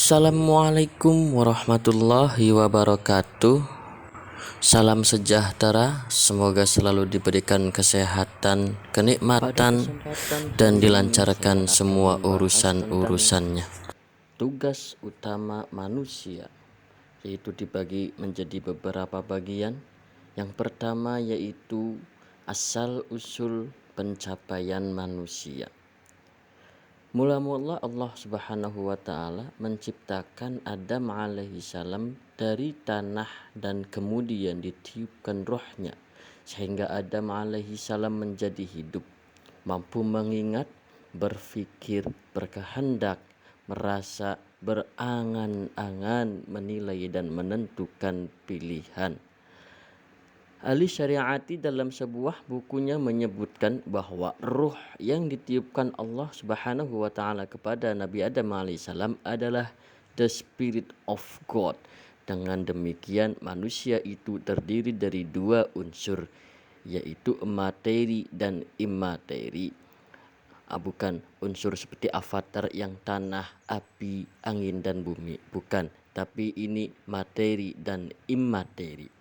Assalamualaikum warahmatullahi wabarakatuh. Salam sejahtera, semoga selalu diberikan kesehatan, kenikmatan, dan dilancarkan semua urusan-urusannya. Tugas utama manusia yaitu dibagi menjadi beberapa bagian. Yang pertama yaitu asal-usul pencapaian manusia. Mula-mula Allah Subhanahu wa ta'ala menciptakan Adam alaihi salam dari tanah dan kemudian ditiupkan rohnya sehingga Adam alaihi salam menjadi hidup, mampu mengingat, berfikir, berkehendak, merasa, berangan-angan, menilai dan menentukan pilihan. Ali Syariati dalam sebuah bukunya menyebutkan bahwa ruh yang ditiupkan Allah Subhanahu wa taala kepada Nabi Adam alaihissalam adalah the spirit of God. Dengan demikian manusia itu terdiri dari dua unsur, yaitu materi dan imateri. Bukan unsur seperti avatar yang tanah, api, angin dan bumi, bukan, tapi ini materi dan imateri.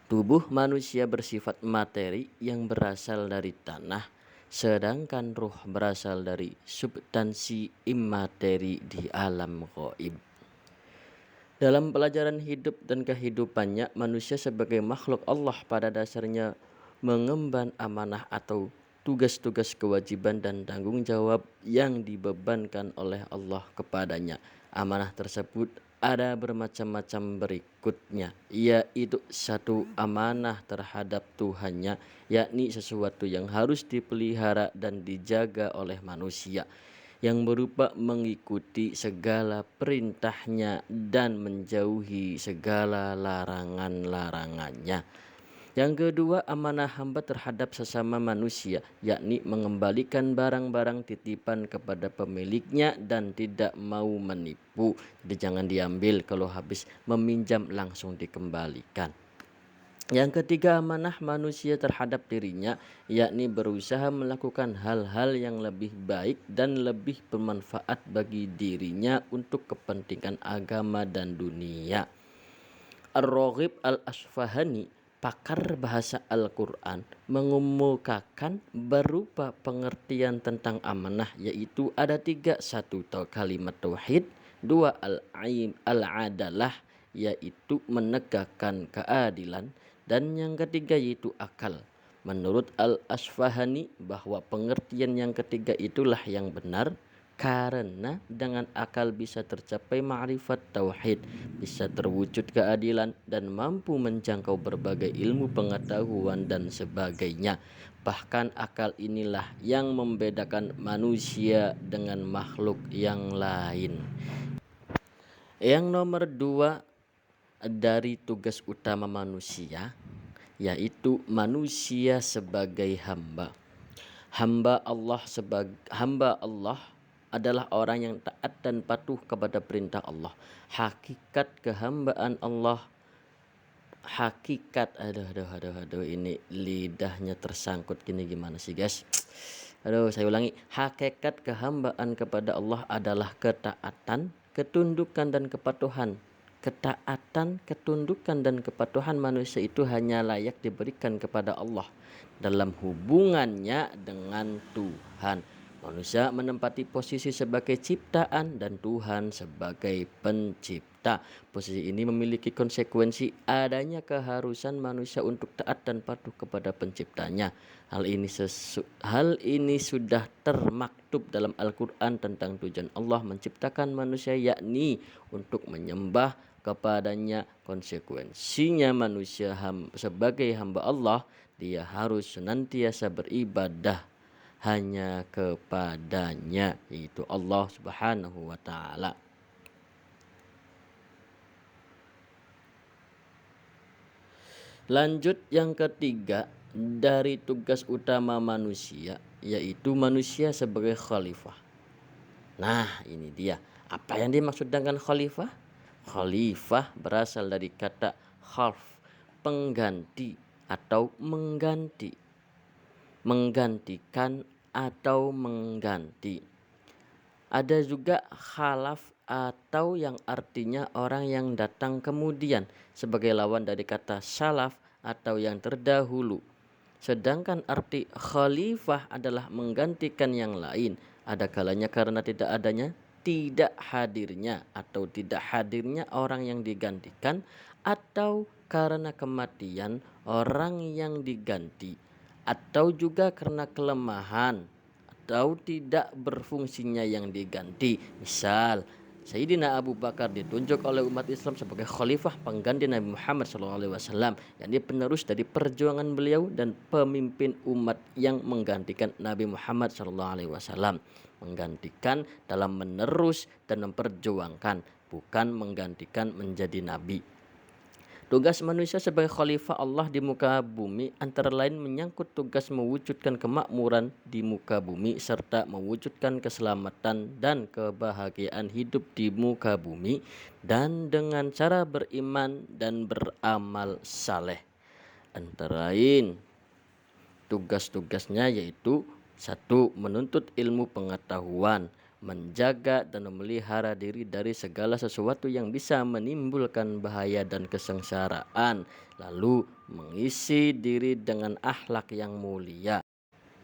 Tubuh manusia bersifat materi yang berasal dari tanah, sedangkan ruh berasal dari substansi imateri di alam gaib. Dalam pelajaran hidup dan kehidupannya, manusia sebagai makhluk Allah pada dasarnya mengemban amanah atau tugas-tugas kewajiban dan tanggung jawab yang dibebankan oleh Allah kepadanya. Amanah tersebut ada bermacam-macam berikutnya, yaitu satu, amanah terhadap Tuhannya, yakni sesuatu yang harus dipelihara dan dijaga oleh manusia, yang berupa mengikuti segala perintahnya dan menjauhi segala larangan-larangannya. Yang kedua, amanah hamba terhadap sesama manusia, yakni mengembalikan barang-barang titipan kepada pemiliknya dan tidak mau menipu. Jadi jangan diambil, kalau habis meminjam langsung dikembalikan. Yang ketiga, amanah manusia terhadap dirinya, yakni berusaha melakukan hal-hal yang lebih baik dan lebih bermanfaat bagi dirinya untuk kepentingan agama dan dunia. Ar-Raghib Al-Asfahani, pakar bahasa Al-Quran, mengemukakan berupa pengertian tentang amanah, yaitu ada tiga. Satu, kalimat tauhid. Dua, al-adalah, yaitu menegakkan keadilan. Dan yang ketiga yaitu akal. Menurut Al-Asfahani bahwa pengertian yang ketiga itulah yang benar, karena dengan akal bisa tercapai ma'rifat tauhid, bisa terwujud keadilan dan mampu menjangkau berbagai ilmu pengetahuan dan sebagainya. Bahkan akal inilah yang membedakan manusia dengan makhluk yang lain. Yang nomor dua dari tugas utama manusia yaitu manusia sebagai hamba. Hamba Allah adalah orang yang taat dan patuh kepada perintah Allah. Hakikat kehambaan Allah, ini lidahnya tersangkut gini, gimana sih guys? Saya ulangi. Hakikat kehambaan kepada Allah adalah ketaatan, ketundukan dan kepatuhan. Ketaatan, ketundukan dan kepatuhan manusia itu hanya layak diberikan kepada Allah dalam hubungannya dengan Tuhan. Manusia menempati posisi sebagai ciptaan dan Tuhan sebagai pencipta. Posisi ini memiliki konsekuensi adanya keharusan manusia untuk taat dan patuh kepada penciptanya. Hal ini sudah termaktub dalam Al-Quran tentang tujuan Allah menciptakan manusia, yakni untuk menyembah kepadanya. Konsekuensinya manusia sebagai hamba Allah, dia harus senantiasa beribadah hanya kepadanya, yaitu Allah Subhanahu wa ta'ala. Lanjut, yang ketiga dari tugas utama manusia yaitu manusia sebagai khalifah. Nah, ini dia. Apa yang dimaksud dengan khalifah? Khalifah berasal dari kata khalf, pengganti atau mengganti, menggantikan atau mengganti. Ada juga khalaf atau yang artinya orang yang datang kemudian sebagai lawan dari kata salaf atau yang terdahulu. Sedangkan arti khalifah adalah menggantikan yang lain. Ada kalanya karena tidak hadirnya atau tidak hadirnya orang yang digantikan, atau karena kematian orang yang diganti, atau juga karena kelemahan atau tidak berfungsinya yang diganti. Misal Sayyidina Abu Bakar ditunjuk oleh umat Islam sebagai khalifah pengganti Nabi Muhammad SAW, yakni penerus dari perjuangan beliau dan pemimpin umat yang menggantikan Nabi Muhammad SAW. Menggantikan dalam menerus dan memperjuangkan, bukan menggantikan menjadi nabi. Tugas manusia sebagai khalifah Allah di muka bumi antara lain menyangkut tugas mewujudkan kemakmuran di muka bumi serta mewujudkan keselamatan dan kebahagiaan hidup di muka bumi, dan dengan cara beriman dan beramal saleh. Antara lain tugas-tugasnya yaitu: 1. Menuntut ilmu pengetahuan, menjaga dan memelihara diri dari segala sesuatu yang bisa menimbulkan bahaya dan kesengsaraan, lalu mengisi diri dengan akhlak yang mulia.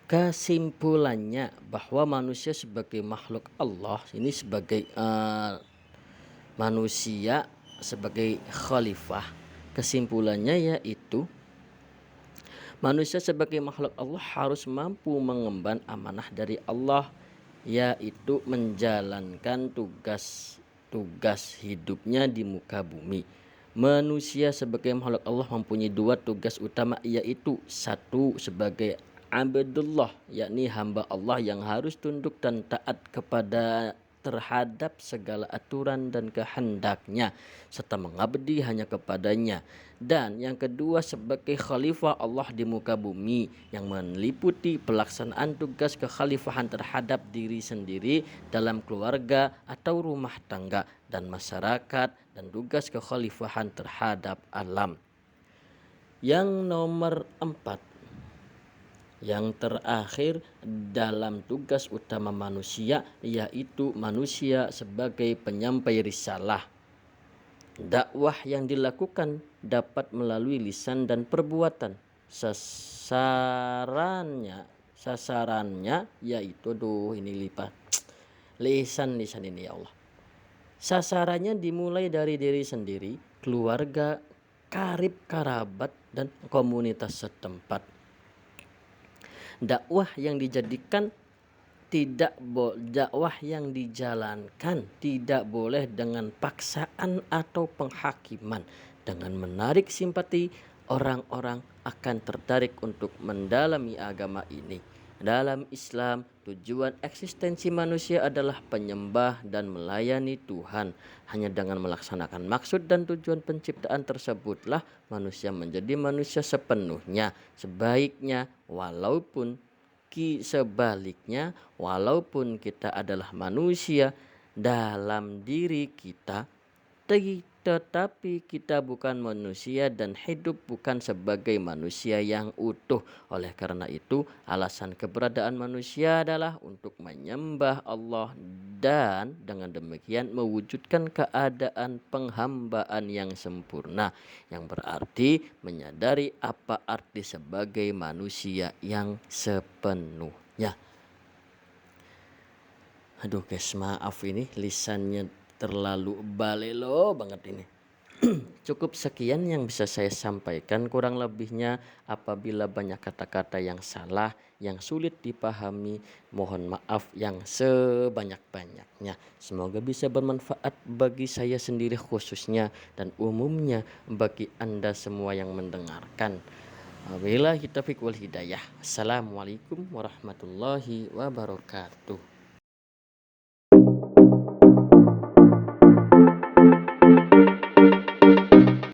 Kesimpulannya bahwa manusia sebagai makhluk Allah ini sebagai manusia sebagai khalifah, kesimpulannya yaitu manusia sebagai makhluk Allah harus mampu mengemban amanah dari Allah, yaitu menjalankan tugas hidupnya di muka bumi. Manusia sebagai makhluk Allah mempunyai 2 tugas utama, yaitu 1. Sebagai abdullah, yakni hamba Allah yang harus tunduk dan taat kepada terhadap segala aturan dan kehendaknya serta mengabdi hanya kepadanya. Dan yang kedua sebagai khalifah Allah di muka bumi, yang meliputi pelaksanaan tugas kekhalifahan terhadap diri sendiri dalam keluarga atau rumah tangga dan masyarakat, dan tugas kekhalifahan terhadap alam. Yang nomor 4, yang terakhir dalam tugas utama manusia, yaitu manusia sebagai penyampai risalah. Dakwah yang dilakukan dapat melalui lisan dan perbuatan. Sasarannya yaitu lisan ini ya Allah. Sasarannya dimulai dari diri sendiri, keluarga, karib kerabat, dan komunitas setempat. Dakwah yang dijalankan tidak boleh dengan paksaan atau penghakiman. Dengan menarik simpati, orang-orang akan tertarik untuk mendalami agama ini. Dalam Islam, tujuan eksistensi manusia adalah penyembah dan melayani Tuhan. Hanya dengan melaksanakan maksud dan tujuan penciptaan tersebutlah manusia menjadi manusia sepenuhnya. Sebaliknya, walaupun kita adalah manusia dalam diri kita, tetapi kita bukan manusia dan hidup bukan sebagai manusia yang utuh. Oleh karena itu, alasan keberadaan manusia adalah untuk menyembah Allah dan dengan demikian mewujudkan keadaan penghambaan yang sempurna, yang berarti menyadari apa arti sebagai manusia yang sepenuhnya. Aduh guys, maaf ini lisannya terlalu balelo banget ini. Cukup sekian yang bisa saya sampaikan, kurang lebihnya apabila banyak kata-kata yang salah, yang sulit dipahami, mohon maaf yang sebanyak-banyaknya. Semoga bisa bermanfaat bagi saya sendiri khususnya dan umumnya bagi Anda semua yang mendengarkan. Wabillahi taufiq wal hidayah. Assalamualaikum warahmatullahi wabarakatuh.